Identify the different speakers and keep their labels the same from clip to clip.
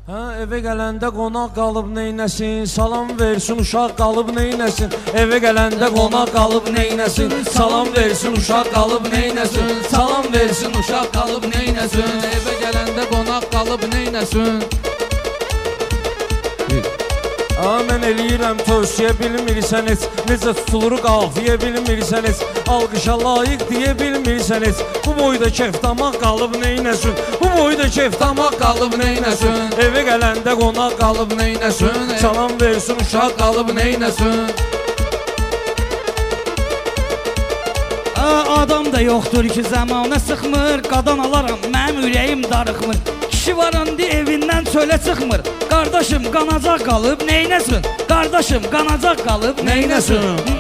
Speaker 1: Hə, evə gələndə qonaq qalıb neynəsin, salam versin uşaq qalıb neynəsin. Evə gələndə qonaq qalıb neynəsin, salam versin uşaq qalıb neynəsin. Salam versin uşaq qalıb neynəsin.
Speaker 2: Evə gələndə qonaq qalıb neynəsin.
Speaker 1: Mən eləyirəm tövsiyə bilmirsən heç, necə tutulur qafiyə bilmirsən heç, alqışa layiq deyə bilmirsən heç. Bu boyda keftamaq qalıb neynəsin, bu boyda keftamaq qalıb neynəsin. Evə gələndə qonaq qalıb neynəsin, salam versin uşaq qalıb neynəsin.
Speaker 3: Adam da yoxdur ki zamanə sıxmır, qadan alaram mənim ürəyim darıxmır. Kişi var indi evindən çölə çıxmır. Qardaşım qanacaq qalıb neynəsin? Qardaşım qanacaq qalıb neynəsin?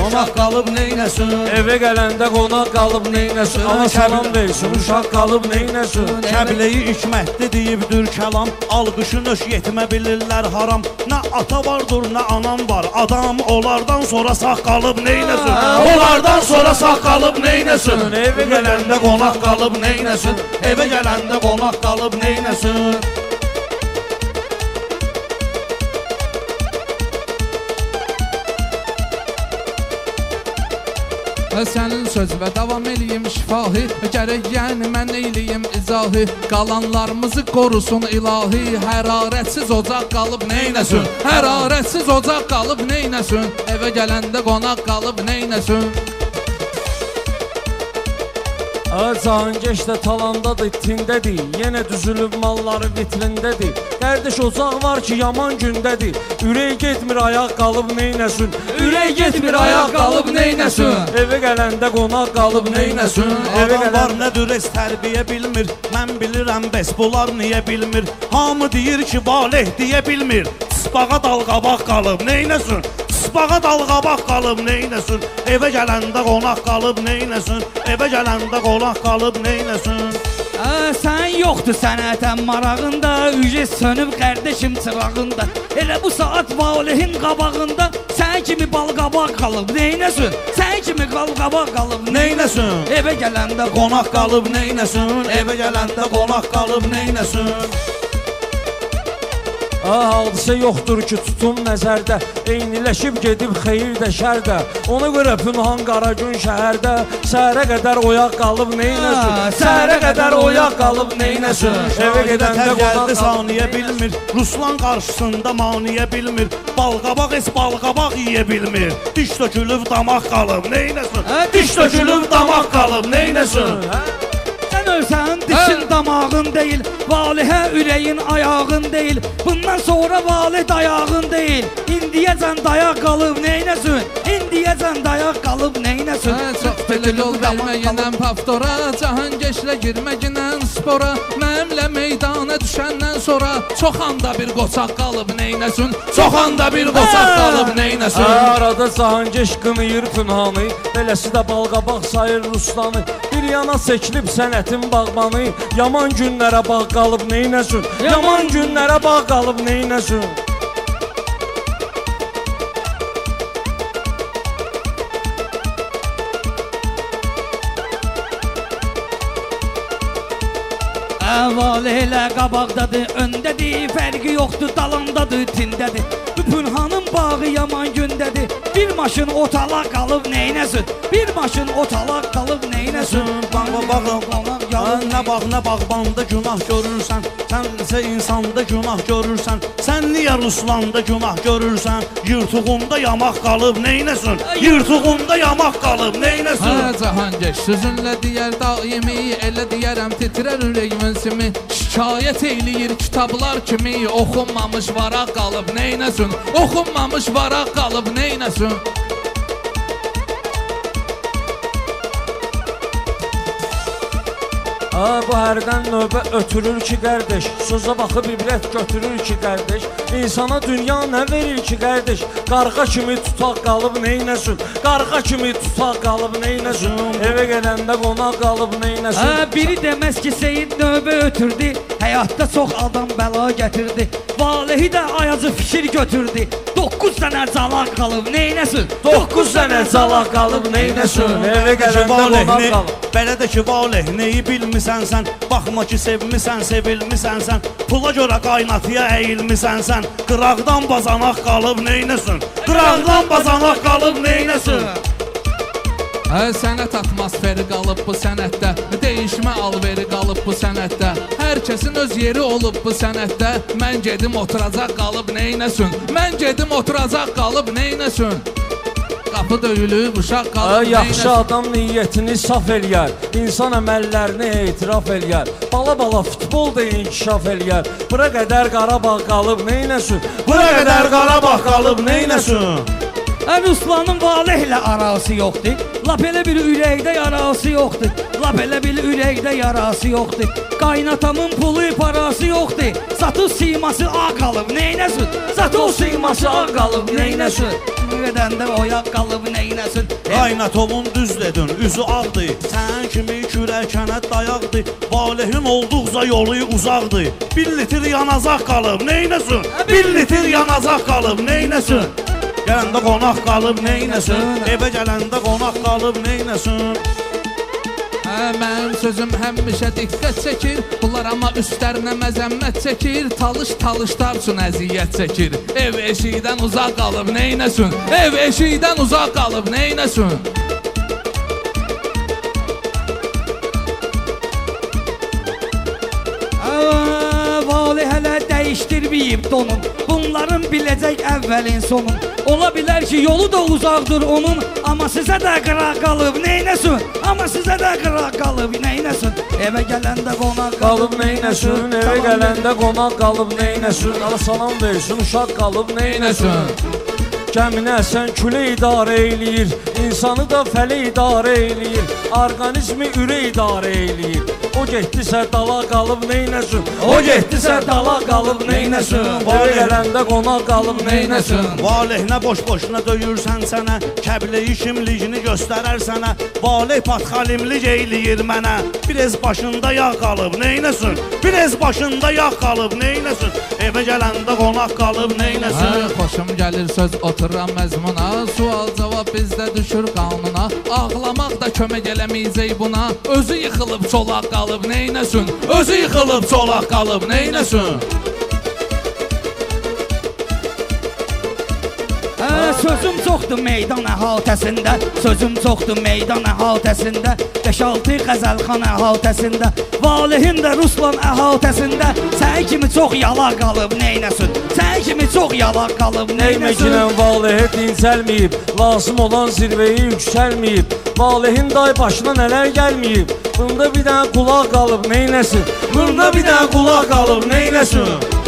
Speaker 4: Qonaq qalıb neynəsin?
Speaker 1: Evə gələndə qonaq qalıb neynəsin? Ana salam versin uşaq qalıb neynəsin?
Speaker 4: Kəbləyi hikmətli deyibdir kəlam, alqışın öş yetmə bilirlər haram. Nə ata vardır, nə anam var, adam onlardan sonra sağ qalıb neynəsin? Onlardan sonra sağ qalıb neynəsin? Evə gələndə qonaq qalıb neynəsin? Evə gələndə qonaq qalıb neynəsin?
Speaker 2: Sənin sözvə davam eləyim şifahi, gərək yəni mən eləyim izahi. Qalanlarımızı qorusun ilahi, hərarətsiz ocaq qalıb neynəsin? Hərarətsiz ocaq qalıb neynəsin? Evə gələndə qonaq qalıb neynəsin?
Speaker 1: Cahangeş də talandadır, tindədir, yenə düzülüb malları vitrindədir. Qardaş ocaq var ki yaman gündədir, ürək getmir ayaq qalıb neynəsin? Ürək getmir ayaq qalıb neynəsin? Evə gələndə qonaq qalıb neynəsin?
Speaker 4: Adamlar nə dürəs tərbiyə bilmir, mən bilirəm bəs bunlar niyə bilmir? Hamı deyir ki valeh deyə bilmir, Sısbağa dalqabaq qalıb neynəsin? Sısbağa dalqabaq qalıb neynəsin? Evə gələndə qonaq qalıb neynəsin? Evə gələndə qonaq qalıb neynəsin?
Speaker 3: Sən yoxdur sənətən marağında, ücret sönüb qardaşım çırağında. Elə bu saat valihin qabağında sən kimi balqabaq qalıb neynəsin? Sən kimi balqabaq qalıb
Speaker 4: Neynəsin?
Speaker 3: Evə gələndə
Speaker 4: Qonaq qalıb neynəsin? Evə gələndə qonaq qalıb neynəsin?
Speaker 1: Hadisə yoxdur ki tutum nəzərdə, eyniləşib gedib xeyir də şər də. Ona görə pünhan qara gün şəhərdə, səhərə qədər oyaq qalıb neynəsin? Səhərə qədər oyaq qalıb neynəsin? Evə gedəndə
Speaker 4: gəldi saniyə bilmir, Ruslan qarşısında maniyə bilmir, balqabaq es balqabaq yeyə bilmir. Diş tökülüb damaq qalıb neynəsin? Diş tökülüb damaq qalıb neynəsin?
Speaker 3: Sən ölsən dişin damağın deyil, valihə ürəyin ayağın deyil. Bundan sonra valih dayağın deyil, indiyəcən dayaq qalıb neynəsin? İndiyəcən dayaq qalıb neynəsin?
Speaker 2: Çox belə yol verməyinən paftora, Cahangeşlə girməyinən spora. Mənimlə meydana düşəndən sonra çox anda bir qoçaq qalıb neynəsin? Çox anda bir qoçaq qalıb neynəsin?
Speaker 1: Arada Cahangeş qınıyır pünhanı, beləsi də balqabaq sayır Ruslanı. Bir yana çəkilib sənətin bağbanı, yaman günlərə bağ qalıb neynəsin? Yaman günlərə bağ qalıb neynəsin?
Speaker 3: Valih elə qabaqdadır, öndədir, fərqi yoxdur, dalandadır, tindədir. Pünhanın bağı yaman gündədir, bir maşın otalaq qalıb neynəsin? Bir maşın otalaq qalıb neynəsin?
Speaker 4: Nə bağbanda günah görürsən, sən isə insanda günah görürsən. Sən niyə Ruslanda günah görürsən? Yırtığında yamaq qalıb neynəsin? Yırtığında yamaq qalıb neynəsin?
Speaker 2: Cahangeş sözünlə deyər daimi, elə deyərəm titrər ürəyimin simi. Şikayət eləyir kitablar kimi, oxunmamış varaq qalıb neynəsin? Oxunmamış varaq qalıb neynəsin?
Speaker 1: Bu hərdən növbə ötürür ki qardaş, sözə baxıb ibrət götürür ki qardaş. İnsana dünya nə verir ki qardaş? Qarğa kimi tutaq qalıb neynəsin? Qarğa kimi tutaq qalıb neynəsin? Evə gələndə qonaq qalıb neynəsin?
Speaker 3: Biri deməz ki Seyid növbə ötürdü, həyatda çox adam bəla gətirdi. Valihi də ayacı fikir götürdü, 9 dənə calaq qalıb neynəsin?
Speaker 1: 9 dənə calaq qalıb neynəsin? Evə gələndə qonaq qalıb.
Speaker 4: Belə də ki, valeh, neyi bilmisən sən? Baxma ki, sevmisən, sevilmisən sən. Pula görə qaynatıya əyilmisən sən. Qıraqdan bazanaq qalıb neynəsin? Qıraqdan bazanaq qalıb neynəsin?
Speaker 2: Sənət atmosferi qalıb bu sənətdə, dəyişmə alveri qalıb bu sənətdə. Hər kəsin öz yeri olub bu sənətdə. Mən gedim oturacaq qalıb neynəsin? Mən gedim oturacaq qalıb neynəsin? Qapı döyülüb, uşaq qalıb neynəsin?
Speaker 1: Yaxşı adam niyyətini saf eləyər, insan əməllərini etiraf eləyər. Bala futbol da inkişaf eləyər. Bura qədər Qarabağ qalıb neynəsin?
Speaker 4: Bura qədər Qarabağ qalıb neynəsin?
Speaker 3: Ruslanın valehlə arası yoxdur. Lap elə bir ürəkdə yarası yoxdur. Lap elə bir ürəkdə yarası yoxdur. Qaynatamın pulu parası yoxdur. Satıl siması ağ qalıb neynəsin? Satıl siması ağ qalıb neynəsin? Gedəndə oyaq qalıb neynəsin?
Speaker 4: Qaynatomun düz dedin, üzü ağdır. Sən kimi kürəkənə dayaqdır. Valehin olduqca yolu uzaqdır. 1 litr yanacaq qalıb neynəsin? 1 litr yanacaq qalıb neynəsin? Gələndə qonaq qalıb neynəsin? Evə gələndə qonaq qalıb neynəsin?
Speaker 2: Mənim sözüm həmişə diqqət çəkir. Bunlar amma üstlərinə məzəmmət çəkir. Talış-talışlar üçün əziyyət çəkir. Ev eşikdən uzaq qalıb neynəsin? Ev eşikdən uzaq qalıb neynəsin?
Speaker 3: Valeh hələ dəyişdirməyib donun. Bunların biləcək əvvəlin sonun. Ola bilər ki, yolu da uzaqdır onun. Amma sizə də qıraq qalıb neynəsin? Amma sizə də qıraq qalıb neynəsin? Evə gələndə qonaq
Speaker 1: Qalıb neynəsin? Evə gələndə qonaq qalıb neynəsin? Ala salam versin, uşaq qalıb neynəsin? Gəminə əsən külə idarə eləyir, insanı da fələ idarə eləyir, orqanizmi ürə idarə eləyir. O getdisə dala qalıb neynəsin? O getdisə dala qalıb neynəsin? Evə gələndə qonaq qalıb neynəsin?
Speaker 4: Valehinə boş-boşuna döyürsən sənə. Kəbleyi kimligini göstərər sənə. Valeh patxalimlik eyləyir mənə. Biraz başında yağ qalıb neynəsin? Biraz başında yağ qalıb neynəsin? Evə gələndə qonaq qalıb neynəsin?
Speaker 2: Xoşum gəlir söz oturan məzmuna. Sual cavab bizdə düşür qanuna. Ağlamaq da kömək eləməyəcək buna. Özü yıxılıb çolaq qalıb neynəsin? Özü yıxılıb çolaq qalıb neynəsin?
Speaker 3: Sözüm çoxdur meydan əhatəsində. Sözüm çoxdur meydan əhatəsində. 5-6 qəzəlxan əhatəsində. Valehin də Ruslan əhatəsində. Sən kimi çox yalaq qalıb neynəsin? Sən kimi çox yalaq qalıb neynəsin?
Speaker 1: Neyməkinən Valehə dincəlməyib, lazım olan zirvəyi yüksəlməyib. Valehin day başına nələr gəlməyib? Bunda bir dənə qulaq qalıb neynəsin? Bunda bir dənə qulaq qalıb neynəsin?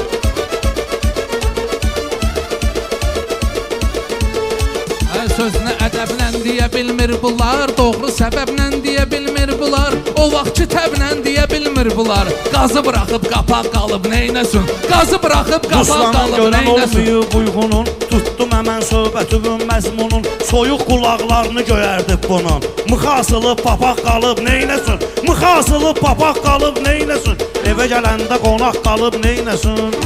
Speaker 2: Sözünə ədəblə deyə bilmir bunlar. Doğru səbəblə deyə bilmir bunlar. O vaxt kitabla deyə bilmir bunlar. Qazı buraxıb qapaq qalıb neynəsin? Qazı buraxıb qapaq
Speaker 4: Ruslanın
Speaker 2: qalıb
Speaker 4: görən
Speaker 2: neynəsin?
Speaker 4: olmayıb uyğunun. Tutdum həmən söhbətimin məzmunun. Soyuq qulaqlarını göyərdib bunun. Mıxa asılıb papaq qalıb neynəsin? Mıxa asılıb papaq qalıb neynəsin? Evə gələndə qonaq qalıb neynəsin?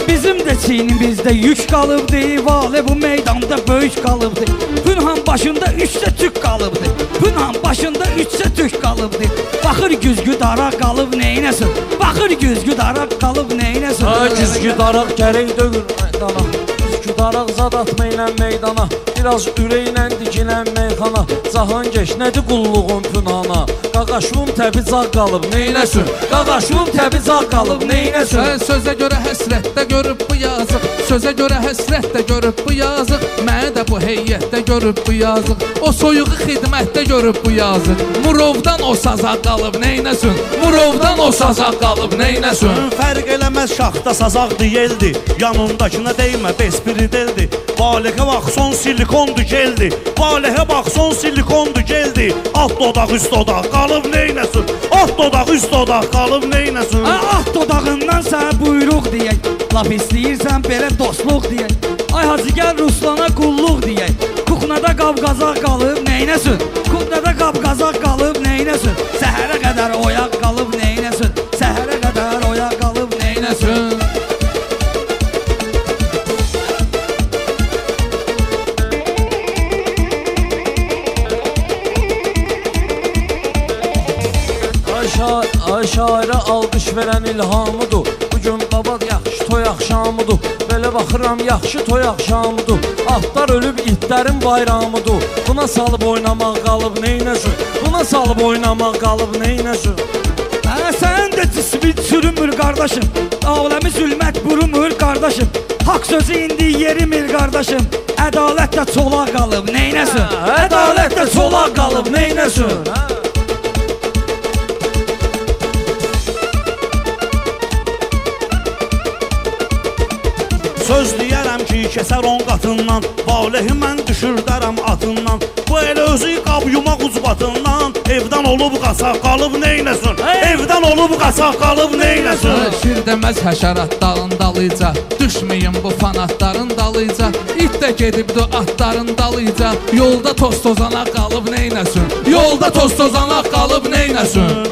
Speaker 3: Bizim də çiynimizdə yük qalıbdı. Valeh bu meydanda böyük qalıbdı. Pünhan başında 3 tük qalıbdı. Pünhan başında 3 tük qalıbdı. Baxır güzgü daraq qalıb neynəsin? Baxır güzgü daraq qalıb neynəsin?
Speaker 1: Güzgü daraq gərək döyür meydana. Güzgü daraq zad atma ilə meydana. Biraz ürəklə dikilən meyxana. Cahan geç nədir qulluğun pünhana? Qaqaşvum təbi caq qalıb neynəsin? Qaqaşvum təbi caq qalıb neynəsin?
Speaker 2: Sözə görə həsrətdə görüb bu yazıq. Sözə görə həsrətdə görüb bu yazıq. Mənə də bu heyətdə görüb bu yazıq. O soyuğu xidmətdə görüb bu yazıq. Murovdan o sazaq qalıb neynəsin? Murovdan o sazaq qalıb neynəsin?
Speaker 4: Fərq eləməz şaxta sazaqdı yeldi. Yanındakına deymə bespirideldi. Valehə bax son silikondu geldi. Valehə bax son silikondu geldi. Alt dodaq üst dodaq qalıb neynəsin? Alt dodaq üst dodaq qalıb neynəsin?
Speaker 3: Alt dodağından sənə buyruq deyək. Laf istəyirsən belə dostluq deyək. Ay hacı gəl Ruslana qulluq deyək. Kuxnada qab-qazaq qalıb neynəsin? Kuxnada qab-qazaq qalıb neynəsin? Səhərə qədər oyaq qalıb neynəsin? Səhərə qədər oyaq qalıb neynəsin?
Speaker 1: alqış verən ilhamıdır. Bugün babad yaxşı toy axşamıdır. Belə baxıram yaxşı toy axşamıdır. Atlar ölüb itlərin bayramıdır. Buna salıb oynamaq qalıb neynəsin? Buna salıb oynamaq qalıb neynəsin?
Speaker 3: Sən də cismin çürümür qardaşım. Aləmi zülmət burumur qardaşım. Haqq sözü indi yerimir qardaşım. Ədalət də çolaq qalıb neynəsin?
Speaker 1: Ədalət də çolaq qalıb neynəsin?
Speaker 4: Söz deyərəm ki, kəsər 10 qatından, Valehi mən düşürdərəm atından. Bu elə özü qab yumaq ucbatından, evdən olub qasaq qalıb neynəsin? Evdən olub qasaq qalıb neynəsin?
Speaker 2: Şir deməz həşərat dağın dalıca, düşməyin bu fanatların dalıca. İt də gedibdi atların dalıca, yolda toz tozana qalıb neynəsin? Yolda toz tozana qalıb neynəsin?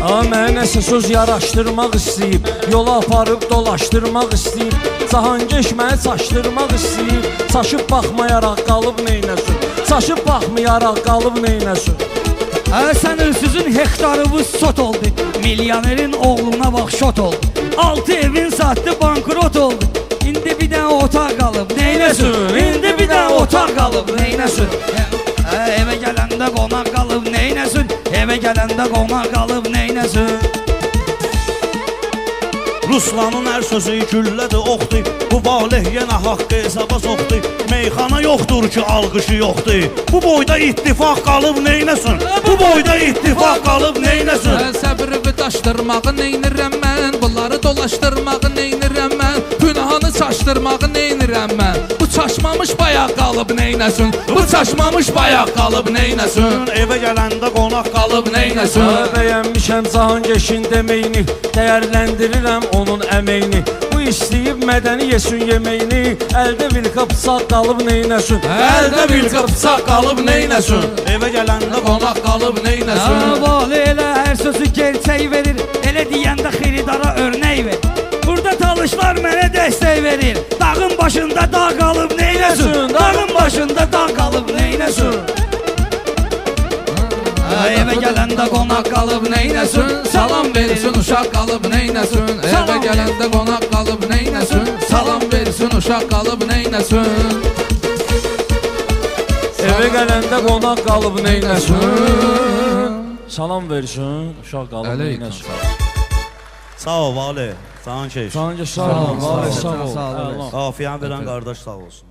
Speaker 1: Mənə nəsə söz yaraşdırmaq istəyib, yola aparıb dolaşdırmaq istəyib, Cahangeş məni çaşdırmaq istəyib, çaşıb baxmayaraq qalıb neynəsin? Çaşıb baxmayaraq qalıb neynəsin?
Speaker 3: Sən ölsüzün hektarımız sot oldu. Milyonerin oğluna bax şot oldu. 6 evin sattı bankrot oldu. İndi bir dənə otaq qalıb neynəsin? İndi bir dənə otaq qalıb neynəsin? Evə gələndə qonaq qalıb neynəsin? Evə gələndə qonaq qalıb neynəsin?
Speaker 4: Ruslanın hər sözü güllədir, oxdur. Bu Valeh yenə haqqı hesaba soxdu. Meyxana yoxdur ki, alqışı yoxdur. Bu boyda ittifaq qalıb neynəsin? Bu boyda ittifaq qalıb neynəsin?
Speaker 2: Səbrimi daşdırmağı neynirəm mən? Bunları dolaşdırmağı neynirəm mən? Günahını çaşdırmağı neynirəm mən? Bu çaşmamış bayaq qalıb neynəsin? Bu çaşmamış bayaq qalıb neynəsin?
Speaker 4: Evə gələndə qonaq
Speaker 2: Qalıb neynəsin?
Speaker 1: Bəyənmişəm Cahangeşin deməyini, dəyərləndirirəm onun əməyini. Bu istəyib mədəni yesin yeməyini, əldə vilka bıçaq qalıb neynəsin?
Speaker 2: Əldə bir qıpsaq qalıb neynəsin?
Speaker 4: Evə gələndə
Speaker 2: Qonaq qalıb neynəsin?
Speaker 3: Vali elə hər sözü gerçək verir. Elə deyəndə xiridara örnək ver. Burada talışlar mənə dəstək verir. Dağın başında dağ qalıb neynəsin? Dağın başında dağ qalıb neynəsin? Evə gələndə qonaq qalıb neynəsin?
Speaker 2: Salam versin uşaq qalıb neynəsin? Evə gələndə qonaq qalıb neynəsin? Salam versin uşaq qalıb neynəsin?
Speaker 1: Evə gələndə qonaq qalıb neynəsin? Salam versin, uşaq qalıb
Speaker 2: Aleyküm.
Speaker 1: neynəsin?
Speaker 4: Sağ ol Valeh, sağın keyif.
Speaker 1: Cahangeş sağ ol, Valeh sağ ol.
Speaker 4: Qafiyəni verən qardaş sağ olsun.